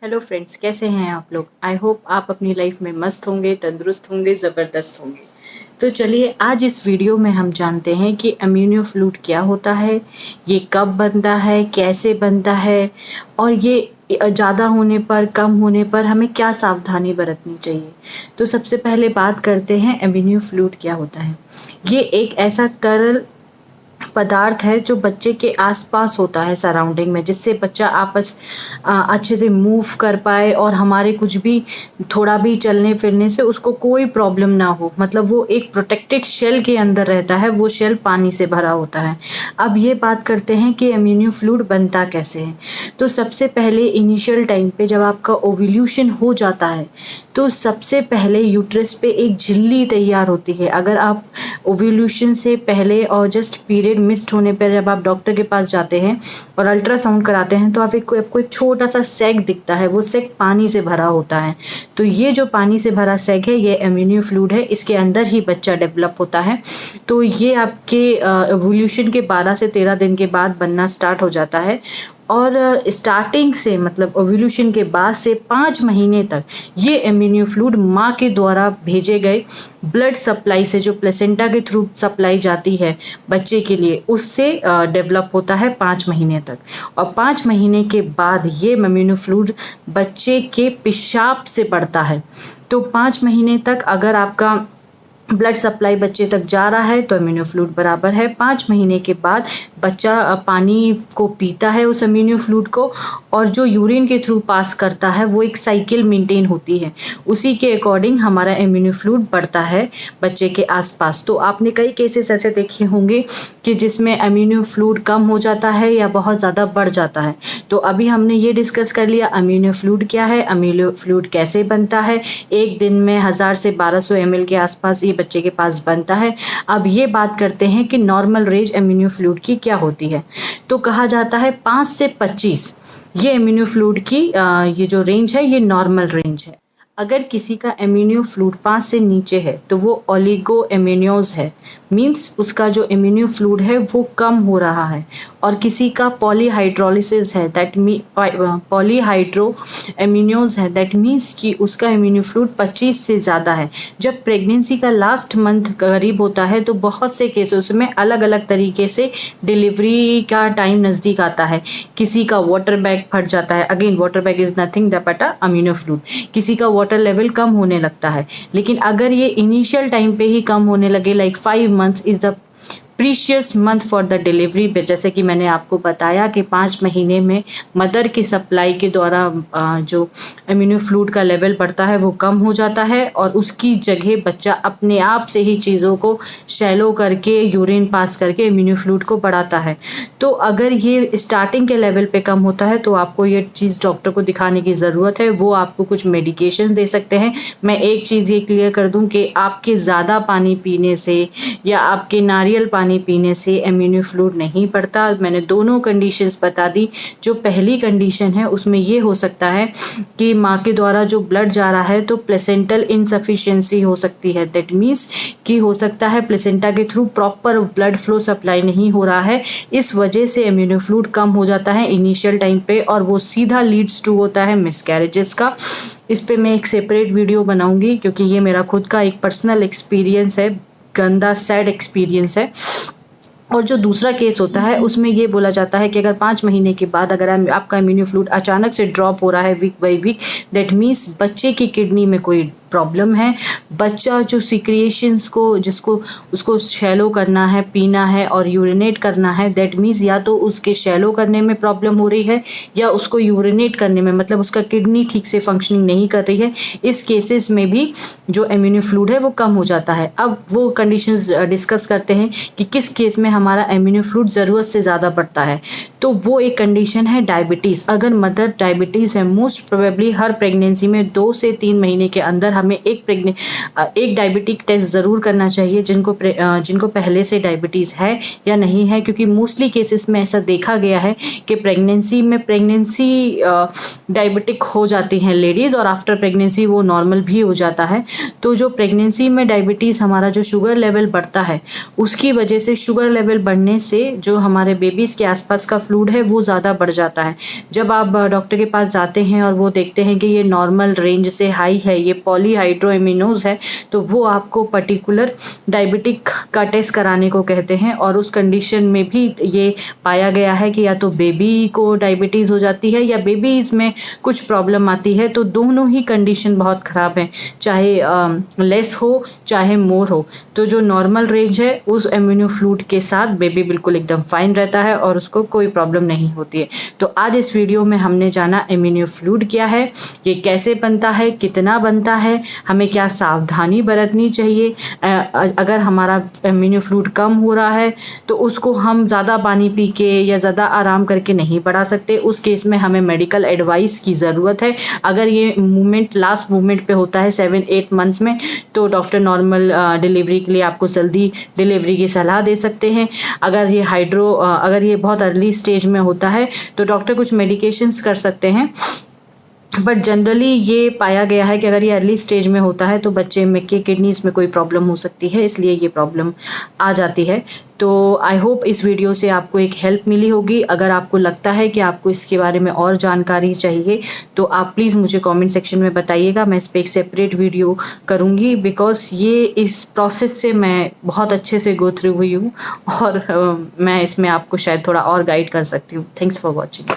Hello friends, कैसे हैं आप लोग। आई होप आप अपनी लाइफ में मस्त होंगे, तंदुरुस्त होंगे, ज़बरदस्त होंगे। तो चलिए आज इस वीडियो में हम जानते हैं कि इम्यूनो फ्लूइड क्या होता है, ये कब बनता है, कैसे बनता है और ये ज़्यादा होने पर, कम होने पर हमें क्या सावधानी बरतनी चाहिए। तो सबसे पहले बात करते हैं इम्यूनो फ्लूइड क्या होता है। ये एक ऐसा तरल पदार्थ है जो बच्चे के आसपास होता है सराउंडिंग में, जिससे बच्चा अच्छे से मूव कर पाए और हमारे कुछ भी थोड़ा भी चलने फिरने से उसको कोई प्रॉब्लम ना हो। मतलब वो एक प्रोटेक्टेड शेल के अंदर रहता है, वो शेल पानी से भरा होता है। अब ये बात करते हैं कि इम्यूनो फ्लूइड बनता कैसे है। तो सबसे पहले इनिशियल टाइम पे जब आपका ओव्यूलेशन हो जाता है तो सबसे पहले यूट्रस पे एक झिल्ली तैयार होती है। अगर आप ओव्यूलेशन से पहले और जस्ट पीरियड मिस्ड होने पर जब आप डॉक्टर के पास जाते हैं और अल्ट्रासाउंड कराते हैं तो आपको एक छोटा सा सैक दिखता है, वो सैक पानी से भरा होता है। तो ये जो पानी से भरा सैक है ये इम्यूनो फ्लूइड है, इसके अंदर ही बच्चा डेवलप होता है। तो ये आपके ओव्यूलेशन के 12 से 13 दिन के बाद बनना स्टार्ट हो जाता है और स्टार्टिंग से मतलब ओव्यूलेशन के बाद से 5 महीने तक ये इम्यूनो फ्लूइड माँ के द्वारा भेजे गए ब्लड सप्लाई से, जो प्लेसेंटा के थ्रू सप्लाई जाती है बच्चे के लिए, उससे डेवलप होता है 5 महीने तक। और 5 महीने के बाद ये इम्यूनो फ्लूइड बच्चे के पेशाब से बढ़ता है। तो 5 महीने तक अगर आपका ब्लड सप्लाई बच्चे तक जा रहा है तो इम्यूनो फ्लूइड बराबर है। 5 महीने के बाद बच्चा पानी को पीता है उस इम्यूनो फ्लूइड को, और जो यूरिन के थ्रू पास करता है वो एक साइकिल मेंटेन होती है, उसी के अकॉर्डिंग हमारा इम्यूनो फ्लूइड बढ़ता है बच्चे के आसपास। तो आपने कई केसेस ऐसे देखे होंगे कि जिसमें इम्यूनो फ्लूइड कम हो जाता है या बहुत ज़्यादा बढ़ जाता है। तो अभी हमने ये डिस्कस कर लिया इम्यूनो फ्लूइड क्या है, इम्यूनो फ्लूइड कैसे बनता है। एक दिन में 1000 से 1200 ml के आसपास ये बच्चे के पास बनता है। अब ये बात करते हैं कि नॉर्मल रेंज इम्यूनो फ्लूइड की क्या होती है। तो कहा जाता है 5 से 25 ये इम्यूनो फ्लूइड की ये जो रेंज है ये नॉर्मल रेंज है। अगर किसी का इम्यूनो फ्लूइड 5 से नीचे है तो वो ओलिगो इम्यूनोज है, मीन्स उसका जो इम्यूनो फ्लूइड है वो कम हो रहा है। और किसी का पॉलीहाइड्रोलिसिस है, दैट मीन पॉलीहाइड्रो इम्यूनोज है, दैट मीन्स कि उसका इम्यूनो फ्लूइड 25 से ज़्यादा है। जब प्रेगनेंसी का लास्ट मंथ करीब होता है तो बहुत से केसेस में अलग अलग तरीके से डिलीवरी का टाइम नज़दीक आता है। किसी का वाटर बैग फट जाता है, again water bag is nothing but a immuno fluid. किसी का वाटर लेवल कम होने लगता है। लेकिन अगर ये इनिशियल टाइम पे ही कम होने लगे, like 5 months is the precious month for the delivery, जैसे कि मैंने आपको बताया कि 5 महीने में मदर की सप्लाई के द्वारा जो इम्यूनो फ्लूइड का लेवल बढ़ता है वो कम हो जाता है और उसकी जगह बच्चा अपने आप से ही चीज़ों को शैलो करके, यूरिन पास करके इम्यूनो फ्लूइड को बढ़ाता है। तो अगर ये स्टार्टिंग के लेवल पे कम होता है तो आपको ये चीज़ डॉक्टर को दिखाने की ज़रूरत है, वो आपको कुछ मेडिकेशन दे सकते हैं। मैं एक चीज़ ये क्लियर कर दूं कि आपके ज़्यादा पानी पीने से या आपके नारियल पानी पीने से इम्यूनो फ्लूइड नहीं बढ़ता। मैंने दोनों कंडीशंस बता दी। जो पहली कंडीशन है उसमें ये हो सकता है कि माँ के द्वारा जो ब्लड जा रहा है तो प्लेसेंटल इनसफिशिएंसी हो सकती है, दैट मीन्स कि हो सकता है प्लेसेंटा के through proper blood flow supply नहीं हो रहा है, इस वजह से इम्यूनो फ्लूइड कम हो जाता है इनिशियल टाइम पे और वो सीधा लीड्स टू होता है मिसकैरेजेस का। इस पे मैं एक सेपरेट वीडियो बनाऊंगी क्योंकि ये मेरा खुद का एक पर्सनल एक्सपीरियंस है, गंदा सैड एक्सपीरियंस है। और जो दूसरा केस होता है उसमें ये बोला जाता है कि अगर 5 महीने के बाद अगर आपका इम्यूनो फ्लूइड अचानक से ड्रॉप हो रहा है week by week, that means बच्चे की किडनी में कोई प्रॉब्लम है। बच्चा जो सिक्रिएशंस को जिसको उसको शैलो करना है, पीना है और यूरिनेट करना है, दैट मीन्स या तो उसके शैलो करने में प्रॉब्लम हो रही है या उसको यूरिनेट करने में, मतलब उसका किडनी ठीक से फंक्शनिंग नहीं कर रही है। इस केसेस में भी जो इम्यूनो फ्लूइड है वो कम हो जाता है। अब वो कंडीशंस डिस्कस करते हैं कि किस केस में हमारा इम्यूनो फ्लूइड ज़रूरत से ज़्यादा बढ़ता है। तो वो एक कंडीशन है डायबिटीज़। अगर मदर डायबिटीज़ है, मोस्ट प्रोबेबली हर प्रेगनेंसी में 2 से 3 महीने के अंदर हमें एक डायबिटिक टेस्ट ज़रूर करना चाहिए जिनको पहले से डायबिटीज़ है या नहीं है, क्योंकि मोस्टली केसेस में ऐसा देखा गया है कि प्रेगनेंसी डायबिटिक हो जाती हैं लेडीज़, और आफ्टर प्रेगनेंसी वो नॉर्मल भी हो जाता है। तो जो प्रेगनेंसी में डायबिटीज़, हमारा जो शुगर लेवल बढ़ता है, उसकी वजह से शुगर लेवल बढ़ने से जो हमारे बेबीज़ के आसपास का फ्लूइड है वो ज़्यादा बढ़ जाता है। जब आप डॉक्टर के पास जाते हैं और वो देखते हैं कि ये नॉर्मल रेंज से हाई है, ये पॉलीहाइड्रोएमिनोज है, तो वो आपको पर्टिकुलर डायबिटिक का टेस्ट कराने को कहते हैं। और उस कंडीशन में भी ये पाया गया है कि या तो बेबी को डायबिटीज़ हो जाती है या बेबीज़ में कुछ प्रॉब्लम आती है, तो दोनों ही कंडीशन बहुत ख़राब है, चाहे लेस हो चाहे मोर हो। तो जो नॉर्मल रेंज है उस इम्यूनोफ्लूइड के साथ बेबी बिल्कुल एकदम फाइन रहता है और उसको कोई प्रॉब्लम नहीं होती है। तो आज इस वीडियो में हमने जाना इम्यूनोफ्लूइड क्या है, ये कैसे बनता है, कितना बनता है, हमें क्या सावधानी बरतनी चाहिए। अगर हमारा इम्यूनोफ्लूइड कम हो रहा है तो उसको हम ज़्यादा पानी पी के या ज़्यादा आराम करके नहीं बढ़ा सकते, उस केस में हमें मेडिकल एडवाइस की ज़रूरत है। अगर ये मूवमेंट लास्ट मूवमेंट पे होता है 7-8 मंथ्स में, तो डॉक्टर नॉर्मल डिलीवरी के लिए आपको जल्दी डिलीवरी की सलाह दे सकते हैं। अगर ये बहुत अर्ली स्टेज में होता है तो डॉक्टर कुछ मेडिकेशंस कर सकते हैं, बट जनरली ये पाया गया है कि अगर ये अर्ली स्टेज में होता है तो बच्चे में के किडनीज़ में कोई प्रॉब्लम हो सकती है, इसलिए ये प्रॉब्लम आ जाती है। तो आई होप इस वीडियो से आपको एक हेल्प मिली होगी। अगर आपको लगता है कि आपको इसके बारे में और जानकारी चाहिए तो आप प्लीज़ मुझे कमेंट सेक्शन में बताइएगा, मैं इस पर एक सेपरेट वीडियो करूँगी, बिकॉज़ ये इस प्रोसेस से मैं बहुत अच्छे से गो थ्रू हुई हूँ और मैं इसमें आपको शायद थोड़ा और गाइड कर सकती हूँ। Thanks for watching.